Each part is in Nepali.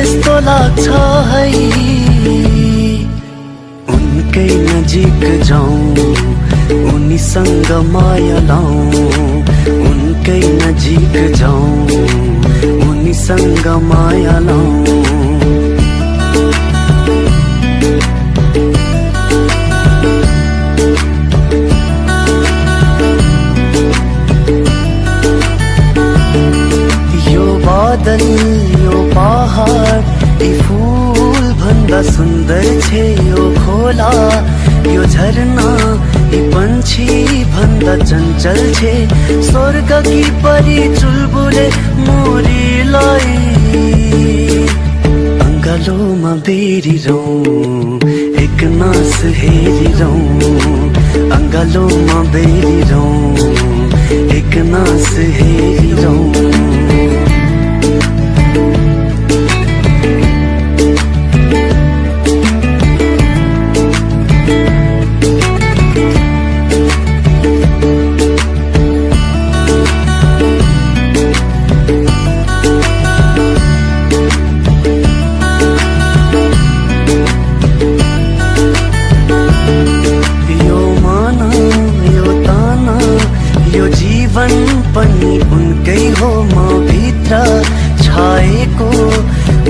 यस्तो लाग्छ है उनकै नजिक जाऊं उनीसँग माया लाऊं उनकै नजिक जाऊं उनीसँग माया लाऊं बादल यो पहाड यी फूल भन्दा सुन्दर छे यो खोला यो झरना यी पंछी भन्दा चञ्चल छे स्वर्ग की परी चुलबुले मोरीलाई अंगालोमा बेरिरौं एक नास हेरिरौं अंगालोमा बेरिरौं एक नास हेरिरौं पनि उनकै हो म भित्र छाएको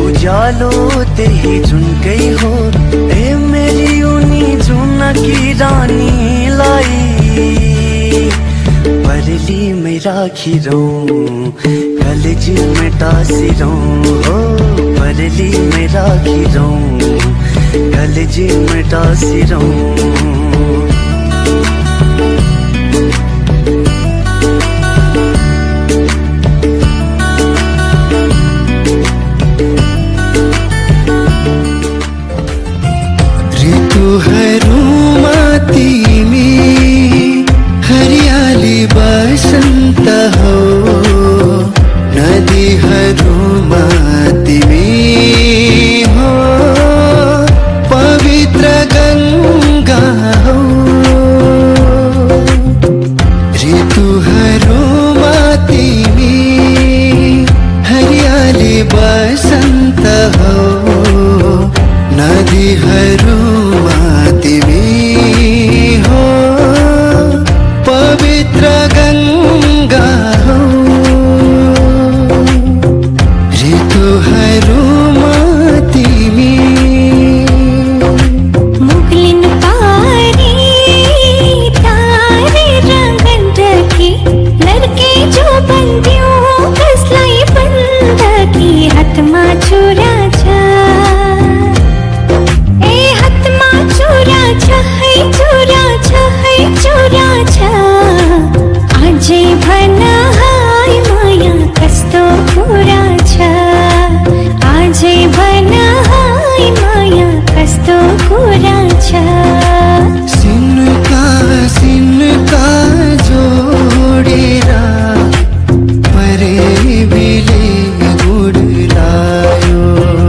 उज्यालो त्यही जुनकै हो ए मेरी उनी जुनकी रानीलाई बरली में राखिरौं कलेजी में टासिरौं हो बरली में राखिरौं कलेजी में टासिरौं ऋतुहरूमा तिमी हरियाली बसन्त हो नदीहरूमा तिमी हो पवित्र गङ्गा हो ऋतुहरूमा तिमी हरियाली बसन्त हो नदीहरूमा तिमी हो पवित्र गङ्गा हो ऋतुहरूमा तिमी मुगलिन पारी तारे रंगन ढकी लड़के जो बंदियों कसलाई बंदकी हातमा छुरा छ चुरा छ अझै भन हाय माया कस्तो कुरा छ अझै भन हाय माया कस्तो कुरा छ सिनका जोडेर परेबीले गुड लायो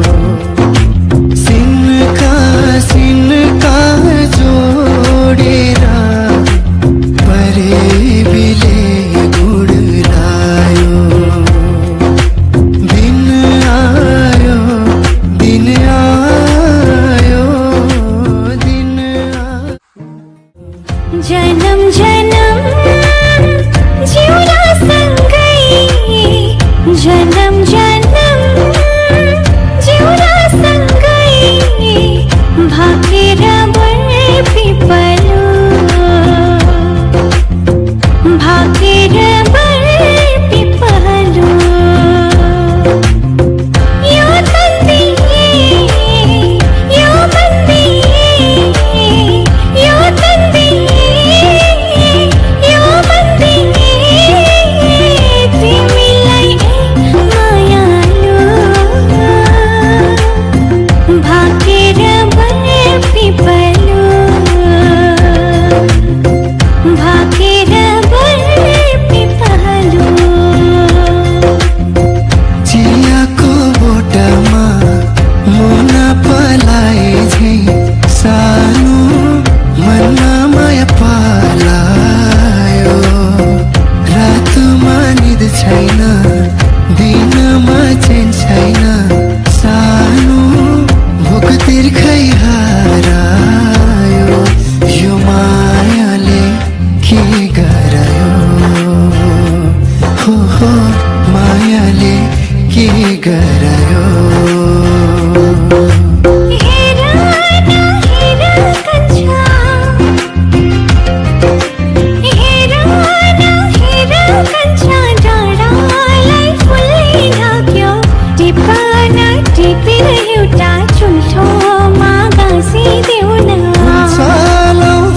न टिपेर एउटा चुल्ठोमा गाँसिदेऊ न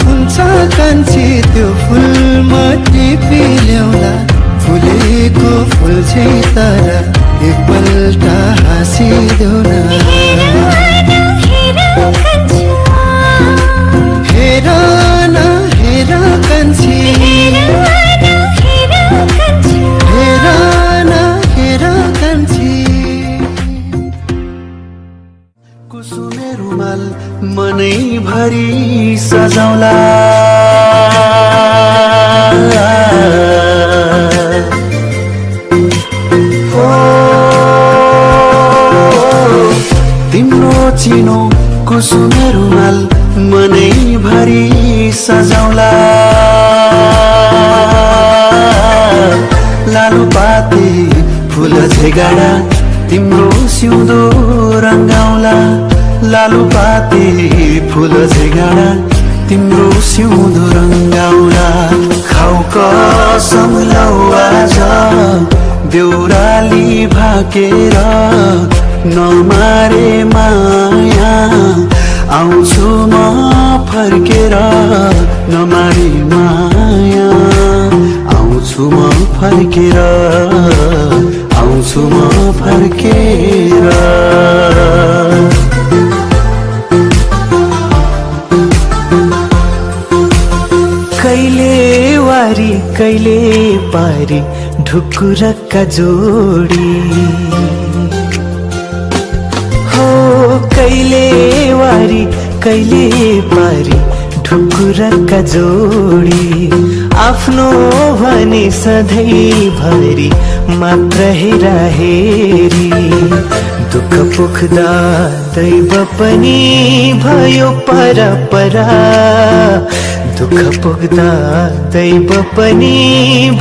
हुन्छ कान्छी त्यो फुलमा टिपी ल्याउला फुलेको फुल चाहिँ तर एकपल्ट हाँसिदेऊ न हेर कान्छा हेर न हेर कान्छी हेर न हेर कान्छी कुसुमे रुमाल मनैभरि सजाउला तिम्रो चिनो कुसुमे रुमाल मनैभरि सजाउला लालुपाते फुल झेगाडा तिम्रो सिउँदो रङ्गाउला लालुपाते फुल झेगाडा तिम्रो सिउँदो रङ्गाउला खाउ कसम लौ आज देउराली भाकेर नमारे माया आउँछु म फर्केर नमारे माया आउँछु म फर्केर आउँछु म फर्केर कहिले वारी कहिले पारी ढुकुरका जोडी हो कहिले वारी कहिले पारी ढुकुरका जोडी आफ्नो भने सधैँभरि मात्र हेरा हेरी दुःख पुख्दा दैव पनि भयो परपरा दुःख पुग्दा दैव पनि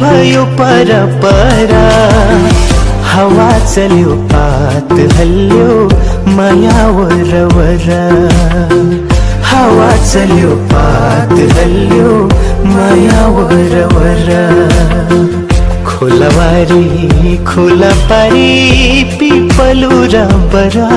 भयो परपरा हावा चल्यो पात हल्यो माया वरवर हावा चल्यो पात हल्यो माया वरवर खोलावारी खोला पारी पिपलु रबरा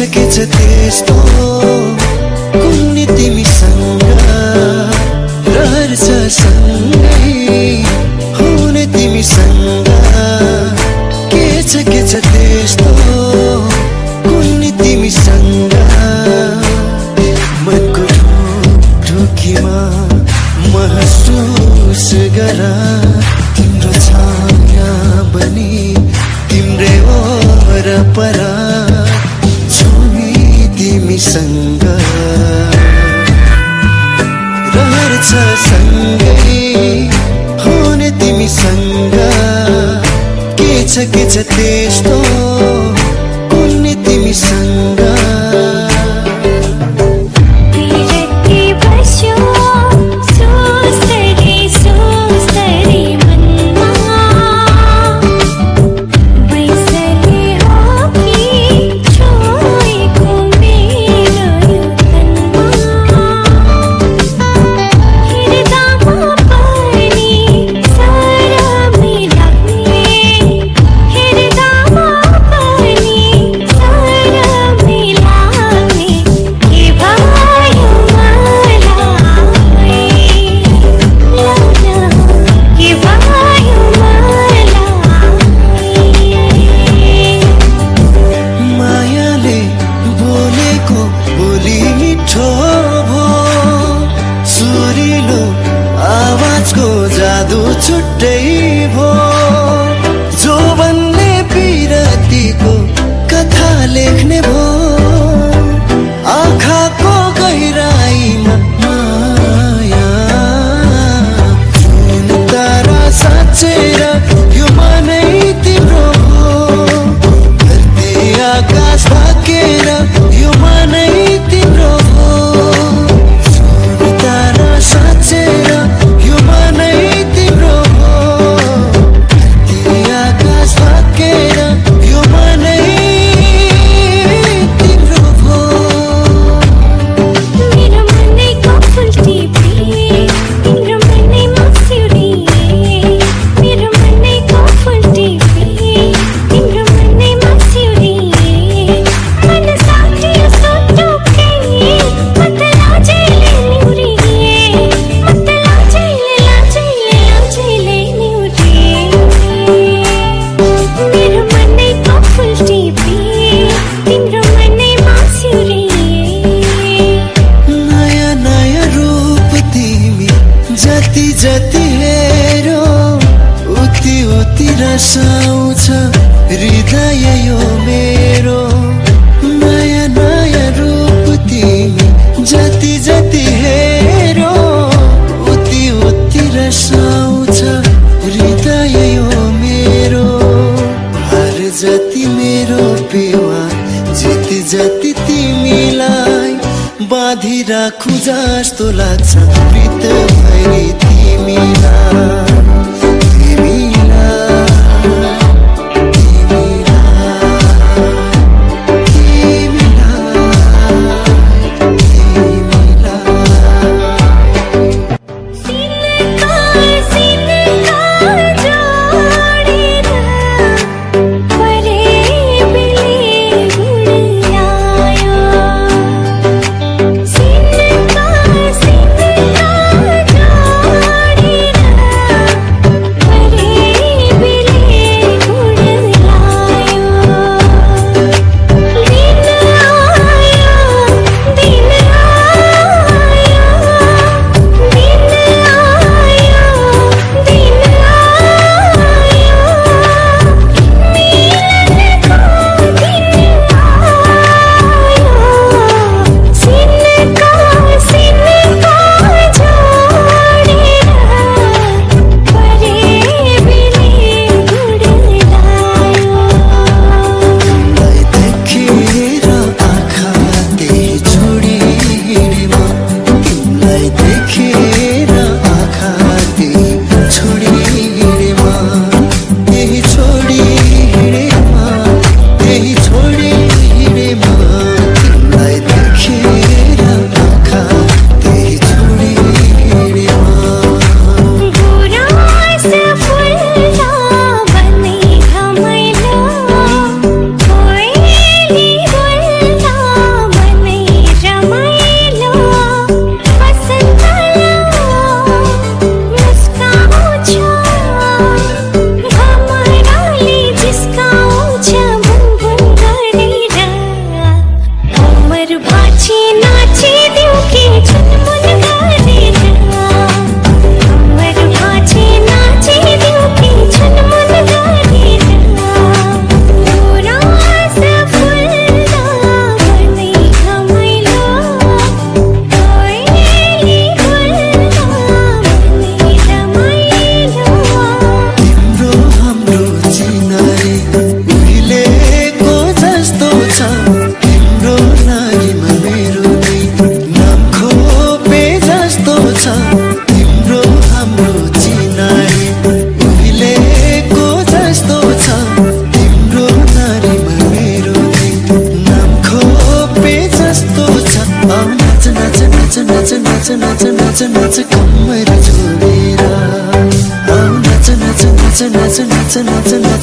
के छ त्यस्तो कुन्नी तिमीसँग रहन्छ सँगै हुने तिमीसँग के छ त्यस्तो कुन्नी तिमीसँग मनको ढुकीमा महसुस गरा तिम्रो छाया बनी तिम्रै वरपरा तिमीसँग रहन्छ सँगै हुने तिमीसँग के छ त्यस्तो कुन्नी तिमीसँग हेर्दा लेख्ने भो आँखाको गहिराईमा माया जुन तारा साँचेर यो मनै तिम्रो हो धरती आकाश थाकेर यो मनै तिम्रो हो जुन तारा साँचेर यो मनै तिम्रो हो धरती आकाश थाकेर यो मनै तिम्रो हो मेरो मनैको फुल टिपी तिम्रो मनैमा सिउरिए मेरो मनैको फुल टिपी तिम्रो मनैमा सिउरिए मन साटियो सोटोकै मत लाजैले निउरिए मत लाजैले निउरिए मेरो मनैको फुल टिपी तिम्रो मनैमा सिउरिए नयाँ नयाँ रूप तिमी जति जति हेरो उति उति रसाउँछ हृदय यो मेरो नयाँ नयाँ रूप तिमी जति जति हेरो उति उति रसाउँछ हृदय यो मेरो हर जति मेरो पेवा जति जति तिमीलाई बाँधिराखु जस्तो लाग्छ प्रीत भई तिमीलाई सिनका जोडेर परे बिले गुडलायो सिनका जोडेर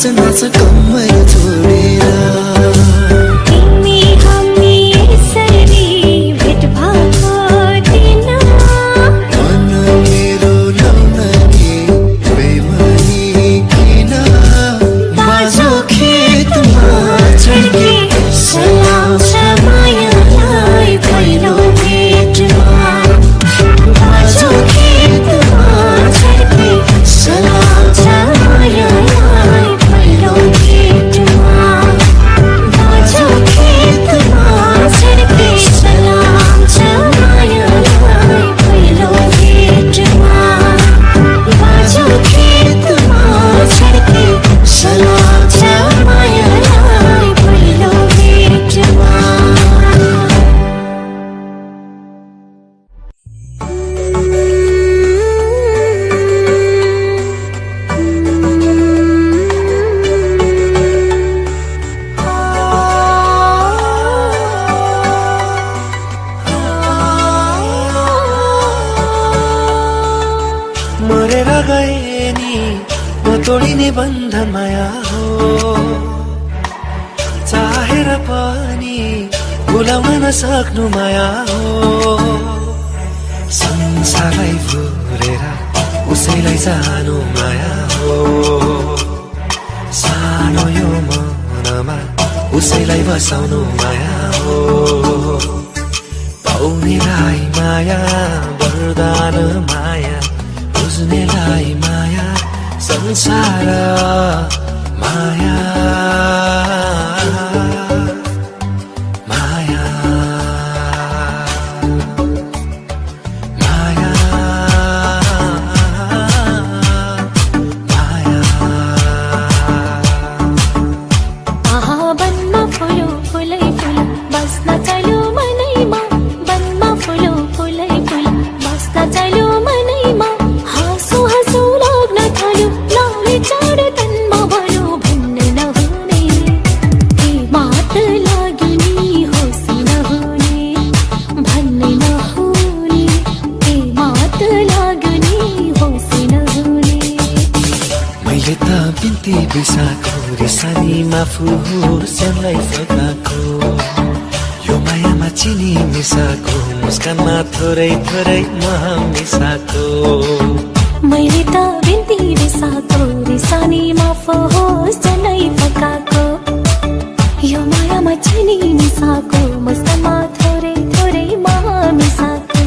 नाच कम्मर छोडेर तिमी हामी यसरी भेट भएको दिन मन मेरो लाउन के बेमनी किन बाजो खेतमा छड्के सलाउँछ मायालाई पहिलो भेटमा बाजो खेतमा छड्के सलाउँछ मायालाई पहिलो भेटमा गए नि नतोडिने बन्धन माया हो चाहेर पनि भुलाउन नसक्नु माया हो संसारलाई भुलेर उसैलाई जानु माया हो सानो यो मनमा उसैलाई बसाउनु माया हो पाउनेलाई माया वरदान माया बुझ्नेलाई माया संसार माया माया माया माया आहा बनमा फुलो फुलै फुल बस्न चल्यो मनैमा बनमा फुलो फुलै फुल बस्न चल्यो मनैमा हाँसो हाँसो लाग्न थाल्यो लाउले चाड तनमा भयो भन्न नहुने के मात लाग्यो नि होसी नहुने भन्ने नहुने के मात लाग्यो नि होसी नहुने मैले त बिन्ती बिसाको रिसानीमा फुहोर्स्यानलाई फकाको यो मायामा चिनी मिसाको मुस्कानमा थोरै थोरै मह मिसाको मैले त बिन्ती बिसाको रिसानीमा फोहोस् जनै फकाको यो मायामा चिनी मिसाको मुस्कानमा थोरै थोरै मह मिसाको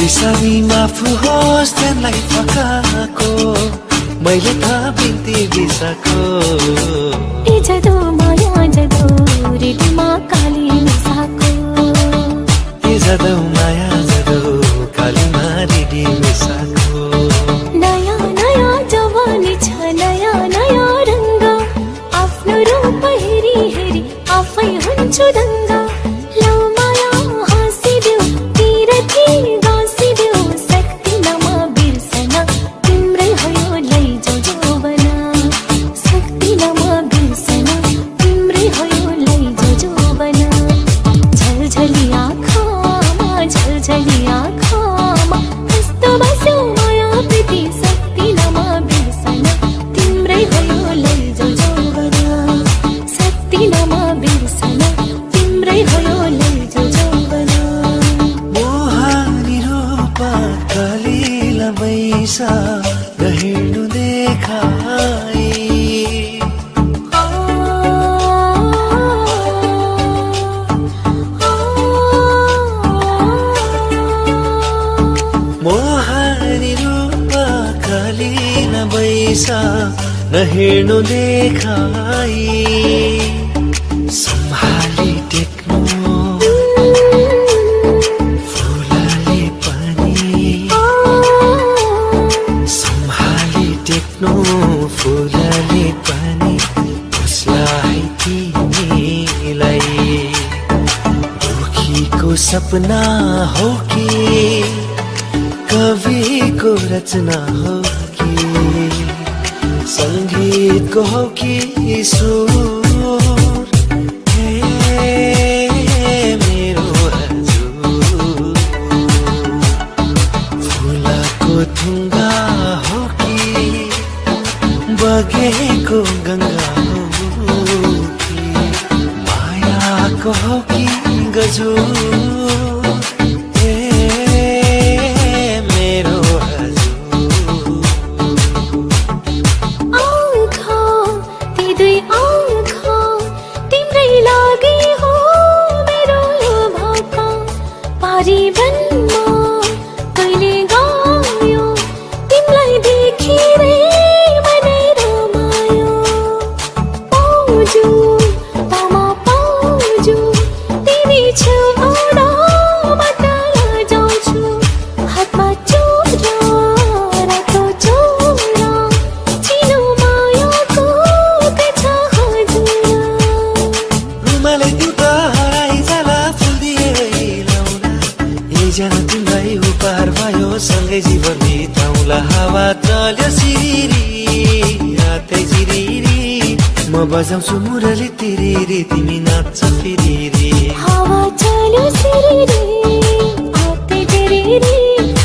रिसानीमा फुहोर्स्यानलाई फकाको मैले त बिन्ती बिसाको ए जदो माया जदो रेडिमा काली मिसाको ए जदौ माया जदौ कालीमा रेडी मिसाको नयाँ नयाँ जवानी छ नयाँ नयाँ रङ्ग आफ्नो रूप हेरी हेरी आफै हुन्छु दङ्ग लौ माया हाँसिदेऊ तिरथी गाँसिदेऊ सक्दिनमा बिर्सन तिम्रै हो यो लैजाऊ जोबना सक्दिनमा बिर्सन तिम्रै हो यो लैजाऊ जोबना झलझली आँखामा कस्तो बस्यो माया प्रीति सक्दिनमा बिर्सन तिम्रै हो यो लैजाऊ जोबना सक्दिनमा बिर्सन तिम्रै हो यो लैजाऊ जोबना मोहानी रूप कलिला बैसा नहिँड्नु देखाई मोहानी रूप कलिला बैसा नहिँड्नु देखाई सम्हाली टेक्नु फुलले पनि सम्हाली टेक्नु फुलले पनि उसलाई तिमीलाई दुखीको सपना हो कि कविको रचना हो कि संगीतको हो कि सुर हे मेरो हजुर फुलको थुङ्गा हो कि बगेको गङ्गा हो कि मायाको हो कि गजुर हे मेरो आँखा ती दुई आँखा तिम्रै लागि हो मेरो यो भाका पारी बनमा कहिले गायो तिमीलाई देखेरै मनै रमायो पाउजु पामा पाउजु तिमी छेउबाट म तल जाउँछु हातमा चोरा रातो चोरा चिनो मायाको कथा हजुर रुमाले एउटा हराइ जाला फुल दिए लाउला एकजना तिमीलाई उपहार भयो सँगै जीवन बिताउला हावा चल्यो सिरिरी रातै जिरिरी म बजाउँछु मुरली तिरिरी तिमी नाच्छ फिरिरी हावा चल्यो सिरिरी आते तेरी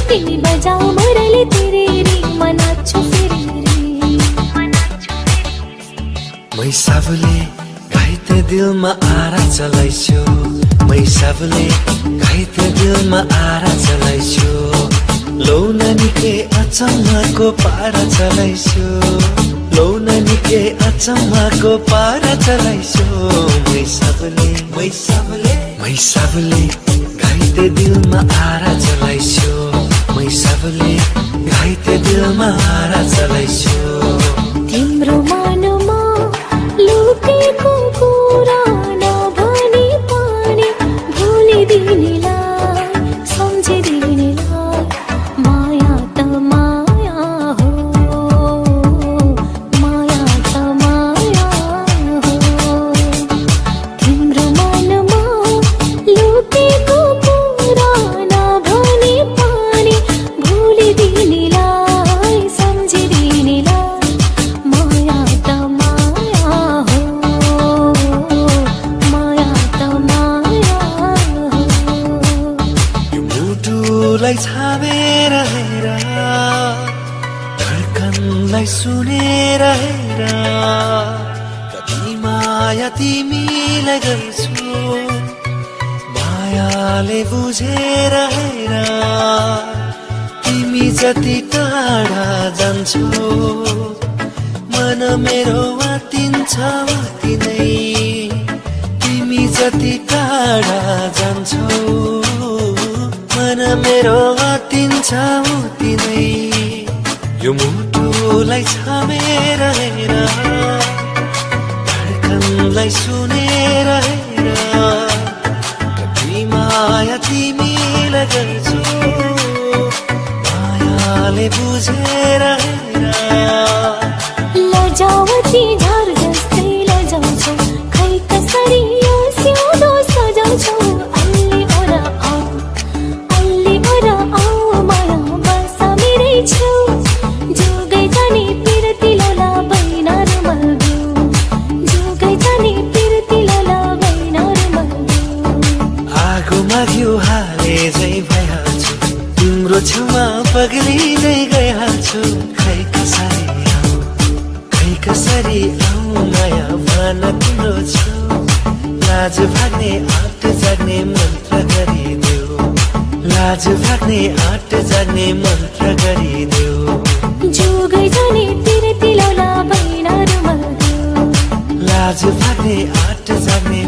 तिमी बजाऊ मुरली तेरी म नाच्छु फेरि रे मै सबले घाइते दिलमा आरा चलाइछु मै सबले घाइते दिलमा आरा चलाइछु लौ नानीके अचम्मको पारा चलाइछु लौ नानीके अचम्मको पारा चलाइछु मै सबले घाइते दिलमा आरा चलाइछु मै सबले घाइते दिलमा आरा चलाइछु तिम्रो मनमा लुकेको कुरा नभनी पनि भुलिदिनेलाई सम्झिदिनेलाई माया त माया हो माया त माया हो तिम्रो मनमा लुकेको कुरा नभनी पनि भुलिदिनेलाई सम्झिदिनेलाई माया त माया हो माया त माया हो यो मुटुलाई छामेर हेर धड्कनलाई सुनेर हेर कति माया तिमीलाई गर्छु मायाले बुझेर हेर तिमी जति टाढा जान्छौ मन मेरो आतिन्छ अति नै तिमी जति टाढा जान्छौ मन मेरो आतिन्छ उति नै यो मुटुलाई छामेर हेर धड्कनलाई सुनेर हेर कति माया तिमीलाई गर्छु मायाले बुझेर हेर लजावती झार जस्तै लजाउँछौ खै कसरी यो सिउँदो सजाउँछौ अल्ली ओर आऊ माया बसा मेरै छेउ जोगै जाने पिरती लोला बैनार मल्ब्यौ जोगै जाने पिरती लोला बैनार मल्ब्यौ आगोमा घिउ हाले झै भइहाल्छु तिम्रो छेउमा पग्लिँदै गइहाल्छु खै कसरी आऊ माया भन तिम्रो छेउ लाज भाग्ने आँट जाग्ने मन्त्र गरिदेऊ लाज भाग्ने आँट जाग्ने मन्त्र गरिदेऊ जोगै जाने पिरती लोला बैनार मल्ब्यौ लाज भाग्ने आँट जाग्ने